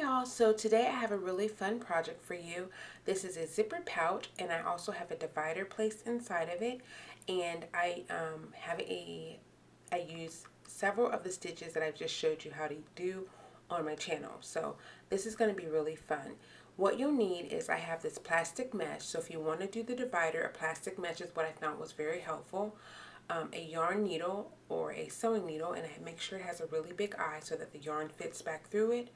y'all, so today I have a really fun project for you. This is a zipper pouch and I also have a divider placed inside of it, and I use several of the stitches that I've just showed you how to do on my channel. So this is going to be really fun. What you'll need is I have this plastic mesh, so if you want to do the divider, a plastic mesh is what I found was very helpful. A yarn needle or a sewing needle, and I make sure it has a really big eye so that the yarn fits back through it.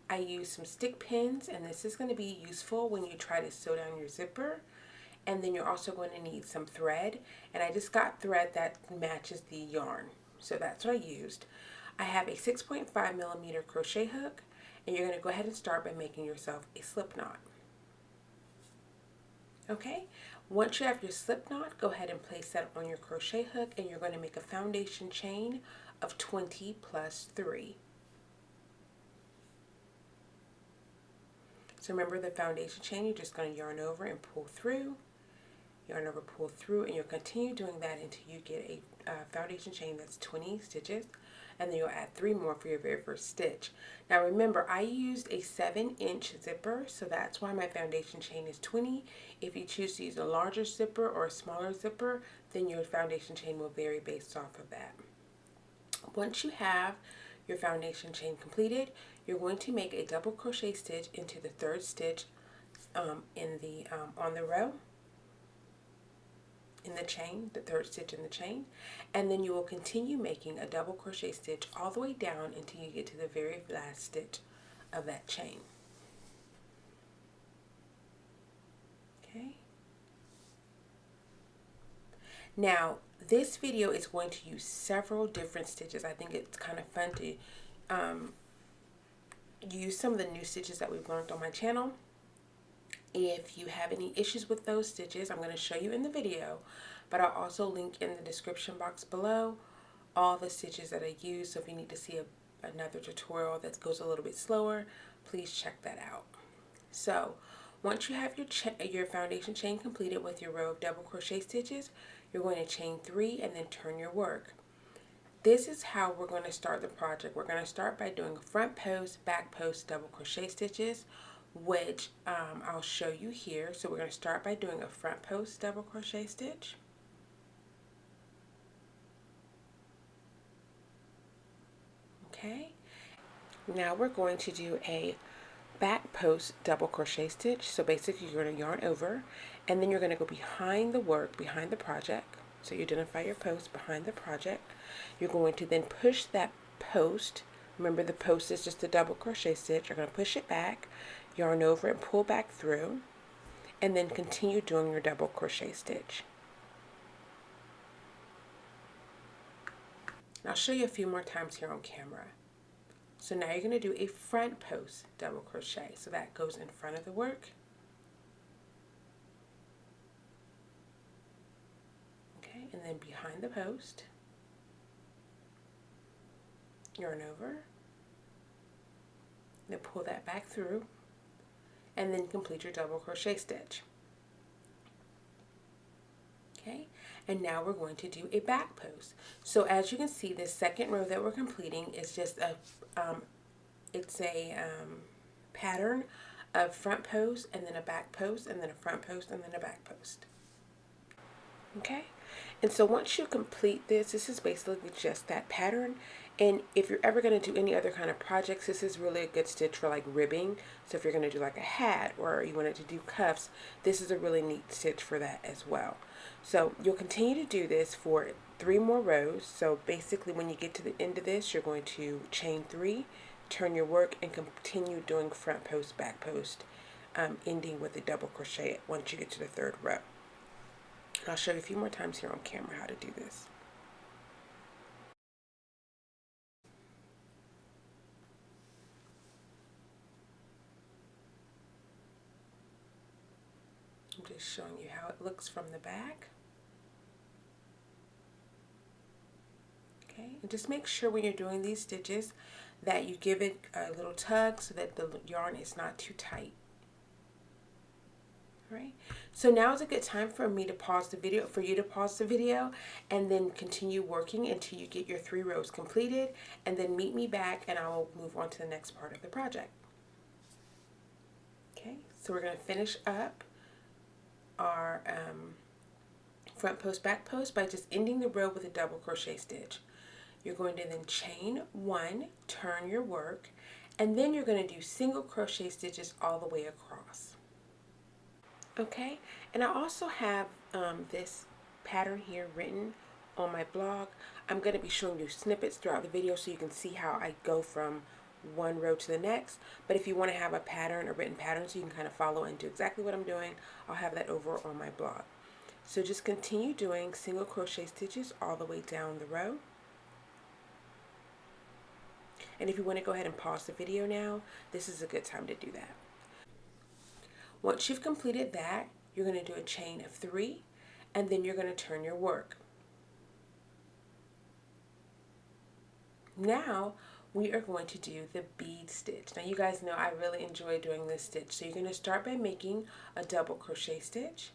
I use some stick pins, and this is going to be useful when you try to sew down your zipper. And then you're also going to need some thread, and I just got thread that matches the yarn, so that's what I used. I have a 6.5mm crochet hook, and you're going to go ahead and start by making yourself a slip knot. Okay, once you have your slip knot, go ahead and place that on your crochet hook, and you're going to make a foundation chain of 20 plus 3. So remember the foundation chain, you're just going to yarn over and pull through, yarn over, pull through, and you'll continue doing that until you get a foundation chain that's 20 stitches, and then you'll add 3 more for your very first stitch. Now remember, I used a 7-inch zipper, so that's why my foundation chain is 20. If you choose to use a larger zipper or a smaller zipper, then your foundation chain will vary based off of that. Once you have your foundation chain completed, you're going to make a double crochet stitch into the 3rd stitch on the row in the chain, the 3rd stitch in the chain, and then you will continue making a double crochet stitch all the way down until you get to the very last stitch of that chain. Okay. Now this video is going to use several different stitches. I think it's kind of fun to use some of the new stitches that we've learned on my channel. If you have any issues with those stitches, I'm going to show you in the video, but I'll also link in the description box below all the stitches that I use. So if you need to see another tutorial that goes a little bit slower, please check that out. So once you have your foundation chain completed with your row of double crochet stitches, you're going to chain 3 and then turn your work. This is how we're going to start the project. We're going to start by doing front post, back post, double crochet stitches, which I'll show you here. So we're going to start by doing a front post double crochet stitch. Okay. Now we're going to do a back post double crochet stitch. So basically you're going to yarn over, and then you're going to go behind the work, behind the project. So you identify your post behind the project. You're going to then push that post. Remember, the post is just a double crochet stitch. You're going to push it back, yarn over and pull back through, and then continue doing your double crochet stitch. And I'll show you a few more times here on camera. So now you're going to do a front post double crochet. So that goes in front of the work. Okay, and then behind the post, yarn over, then pull that back through, and then complete your double crochet stitch. Okay, and now we're going to do a back post. So as you can see, this second row that we're completing is just a pattern of front post and then a back post and then a front post and then a back post. Okay, and so once you complete this is basically just that pattern. And if you're ever going to do any other kind of projects, this is really a good stitch for like ribbing. So if you're going to do like a hat or you wanted to do cuffs, this is a really neat stitch for that as well. So you'll continue to do this for 3 more rows. So basically when you get to the end of this, you're going to chain 3, turn your work, and continue doing front post, back post, ending with a double crochet once you get to the 3rd row. And I'll show you a few more times here on camera how to do this. I'm just showing you how it looks from the back. Okay, and just make sure when you're doing these stitches that you give it a little tug so that the yarn is not too tight. All right, so now is a good time for me to pause the video, for you to pause the video, and then continue working until you get your 3 rows completed, and then meet me back and I will move on to the next part of the project. So we're going to finish up our front post, back post by just ending the row with a double crochet stitch. You're going to then chain 1, turn your work, and then you're going to do single crochet stitches all the way across. Okay, and I also have this pattern here written on my blog. I'm going to be showing you snippets throughout the video so you can see how I go from one row to the next. But if you want to have a pattern, a written pattern, so you can kind of follow and do exactly what I'm doing, I'll have that over on my blog. So just continue doing single crochet stitches all the way down the row. And if you want to go ahead and pause the video now, this is a good time to do that. Once you've completed that, you're going to do a chain of 3, and then you're going to turn your work. Now we are going to do the bead stitch. Now you guys know I really enjoy doing this stitch. So you're going to start by making a double crochet stitch,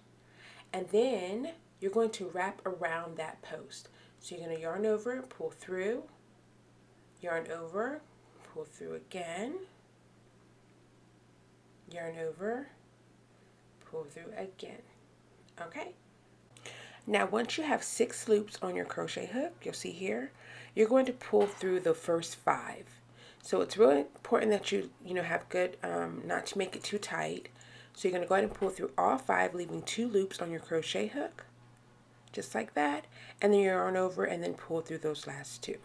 and then you're going to wrap around that post. So you're going to yarn over, pull through, yarn over, pull through again, yarn over, pull through again. Okay. Now once you have 6 loops on your crochet hook, you'll see here, you're going to pull through the first 5. So it's really important that you have good, not to make it too tight. So you're going to go ahead and pull through all 5, leaving 2 loops on your crochet hook, just like that, and then you yarn over and then pull through those last 2.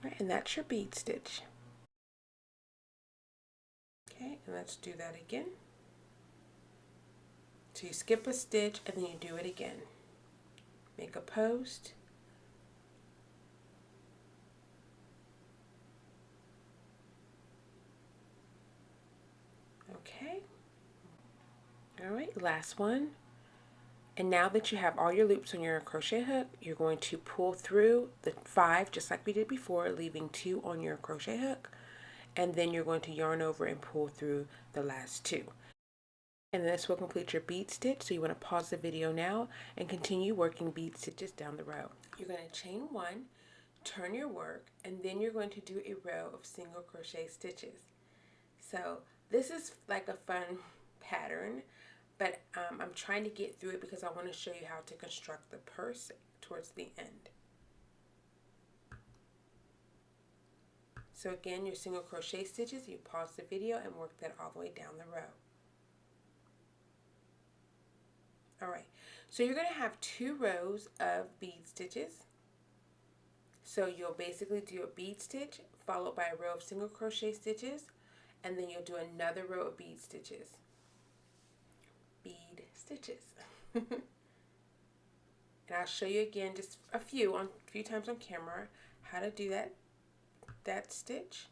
Right, and that's your bead stitch. Okay, and let's do that again. So you skip a stitch and then you do it again. Make a post. Okay. All right, last one. And now that you have all your loops on your crochet hook, you're going to pull through the 5 just like we did before, leaving 2 on your crochet hook. And then you're going to yarn over and pull through the last 2. And this will complete your bead stitch. So you want to pause the video now and continue working bead stitches down the row. You're going to chain 1, turn your work, and then you're going to do a row of single crochet stitches. So this is like a fun pattern, but I'm trying to get through it because I want to show you how to construct the purse towards the end. So again, your single crochet stitches, you pause the video and work that all the way down the row. Alright, so you're going to have 2 rows of bead stitches. So you'll basically do a bead stitch followed by a row of single crochet stitches, and then you'll do another row of bead stitches. Bead stitches. And I'll show you again just a few times on camera how to do that stitch.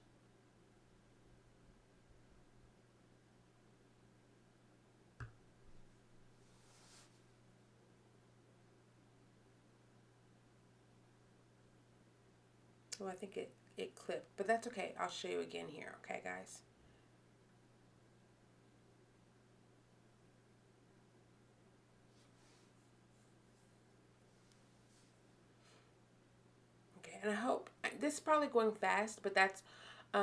Oh, I think it clipped, but that's okay. I'll show you again here, okay, guys? Okay, and I hope, this is probably going fast, but that's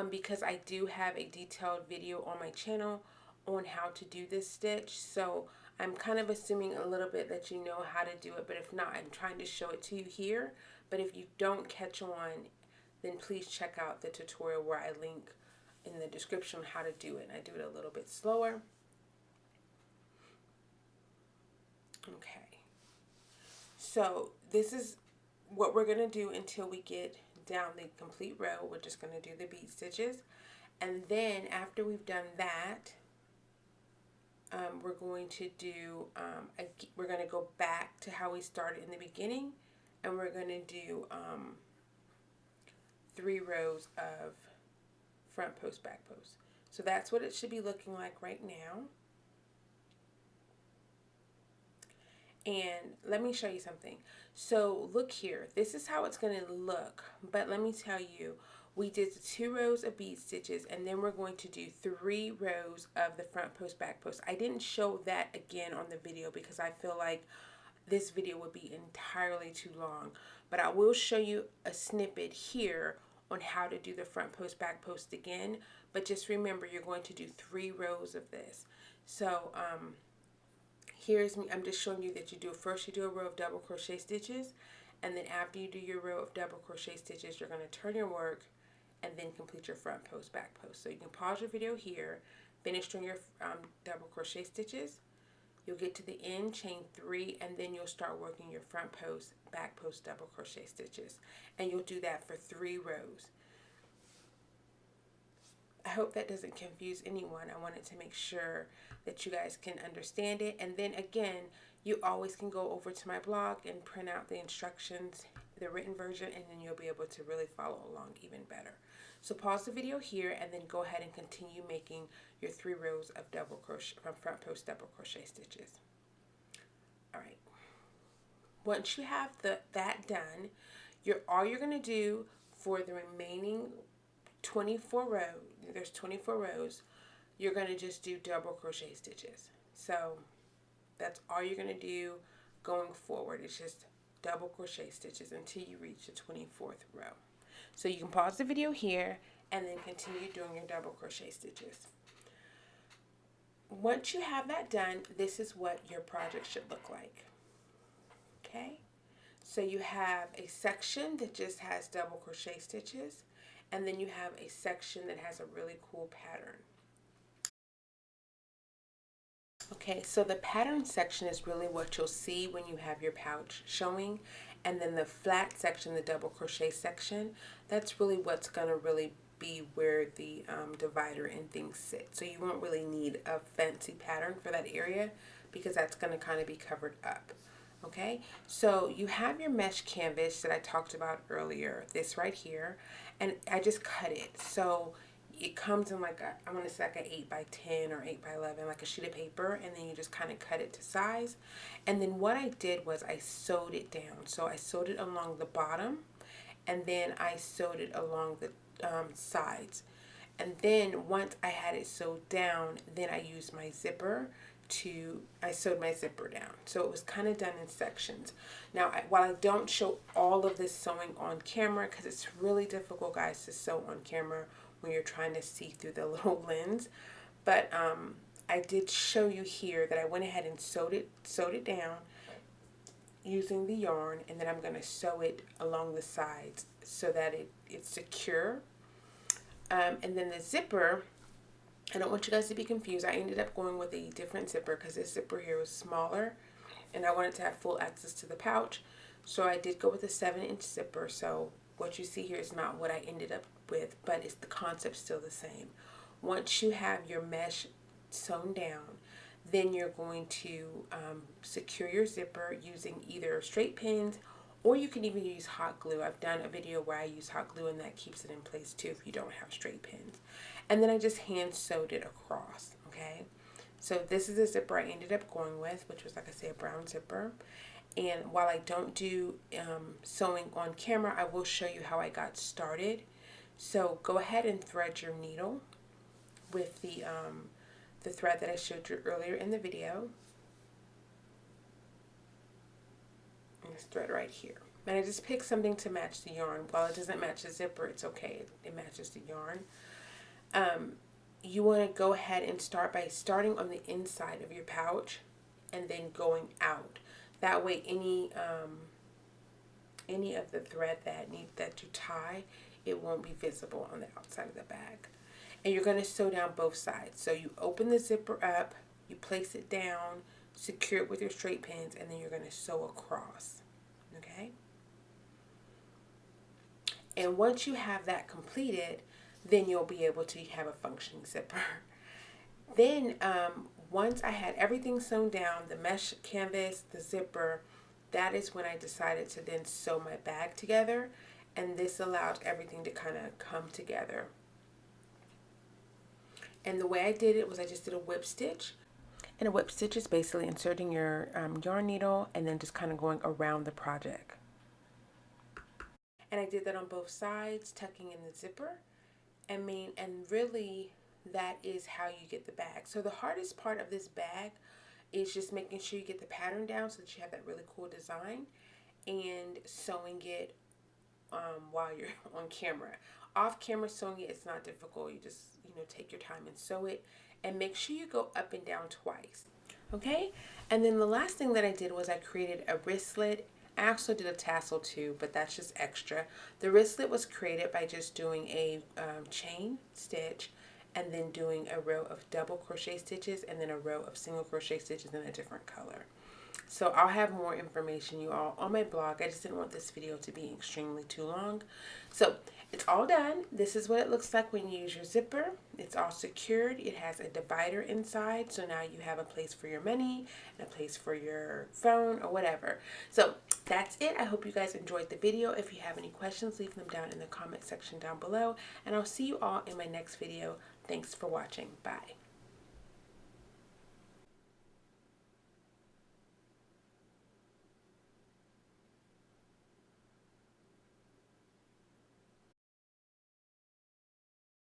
because I do have a detailed video on my channel on how to do this stitch. So I'm kind of assuming a little bit that you know how to do it, but if not, I'm trying to show it to you here. But if you don't catch on, then please check out the tutorial where I link in the description how to do it. And I do it a little bit slower. Okay. So this is what we're going to do until we get down the complete row. We're just going to do the bead stitches. And then after we've done that, we're going to do, we're going to go back to how we started in the beginning. And we're going to do 3 rows of front post, back post. So that's what it should be looking like right now. And let me show you something. So look here, this is how it's going to look, but let me tell you, we did 2 rows of bead stitches, and then we're going to do 3 rows of the front post, back post. I didn't show that again on the video because I feel like this video would be entirely too long, but I will show you a snippet here on how to do the front post, back post again. But just remember, you're going to do 3 rows of this. So I'm just showing you that you do, first you do a row of double crochet stitches, and then after you do your row of double crochet stitches, you're going to turn your work and then complete your front post, back post. So you can pause your video here, finish doing your double crochet stitches. You'll get to the end, chain 3, and then you'll start working your front post, back post double crochet stitches. And you'll do that for 3 rows. I hope that doesn't confuse anyone. I wanted to make sure that you guys can understand it. And then again, you always can go over to my blog and print out the instructions, the written version, and then you'll be able to really follow along even better. So pause the video here and then go ahead and continue making your 3 rows of double crochet from front post double crochet stitches. All right. Once you have that done, all you're going to do for the remaining 24 rows, there's 24 rows, you're going to just do double crochet stitches. So that's all you're going to do going forward. It's just double crochet stitches until you reach the 24th row. So you can pause the video here and then continue doing your double crochet stitches. Once you have that done, this is what your project should look like. Okay? So you have a section that just has double crochet stitches, and then you have a section that has a really cool pattern. Okay, so the pattern section is really what you'll see when you have your pouch showing, and then the flat section, the double crochet section, that's really what's going to really be where the divider and things sit. So you won't really need a fancy pattern for that area because that's going to kind of be covered up. Okay, so you have your mesh canvas that I talked about earlier, this right here, and I just cut it. So it comes in like I want to say like an 8 by 10 or 8 by 11, like a sheet of paper, and then you just kind of cut it to size. And then what I did was I sewed it down. So I sewed it along the bottom, and then I sewed it along the sides. And then once I had it sewed down, then I used my zipper I sewed my zipper down. So it was kind of done in sections. Now, while I don't show all of this sewing on camera, because it's really difficult, guys, to sew on camera when you're trying to see through the little lens, but I did show you here that I went ahead and sewed it down using the yarn, and then I'm going to sew it along the sides so that it's secure. And then the zipper, I don't want you guys to be confused. I ended up going with a different zipper because this zipper here was smaller and I wanted to have full access to the pouch. So I did go with a 7-inch zipper. So what you see here is not what I ended up with, but the concept's still the same. Once you have your mesh sewn down, then you're going to secure your zipper using either straight pins, or you can even use hot glue. I've done a video where I use hot glue and that keeps it in place too if you don't have straight pins. And then I just hand sewed it across, okay? So this is the zipper I ended up going with, which was, like I say, a brown zipper. And while I don't do sewing on camera, I will show you how I got started. So go ahead and thread your needle with the thread that I showed you earlier in the video. And this thread right here. And I just picked something to match the yarn. While it doesn't match the zipper, it's okay. It matches the yarn. You want to go ahead and start by starting on the inside of your pouch and then going out. That way any of the thread that you tie, it won't be visible on the outside of the bag. And you're going to sew down both sides. So you open the zipper up, you place it down, secure it with your straight pins, and then you're going to sew across. Okay? And once you have that completed, then you'll be able to have a functioning zipper. Then once I had everything sewn down, the mesh canvas, the zipper, that is when I decided to then sew my bag together, and this allowed everything to kind of come together. And the way I did it was I just did a whip stitch. And a whip stitch is basically inserting your yarn needle and then just kind of going around the project. And I did that on both sides, tucking in the zipper. And really that is how you get the bag. So the hardest part of this bag is just making sure you get the pattern down so that you have that really cool design, and sewing it while you're on camera. Off camera sewing it, it's not difficult. You just take your time and sew it, and make sure you go up and down twice. Okay, and then the last thing that I did was I created a wristlet. I also did a tassel too, but that's just extra. The wristlet was created by just doing a chain stitch and then doing a row of double crochet stitches and then a row of single crochet stitches in a different color. So I'll have more information, you all, on my blog. I just didn't want this video to be extremely too long. So it's all done. This is what it looks like when you use your zipper. It's all secured. It has a divider inside. So now you have a place for your money and a place for your phone or whatever. So that's it. I hope you guys enjoyed the video. If you have any questions, leave them down in the comment section down below. And I'll see you all in my next video. Thanks for watching. Bye.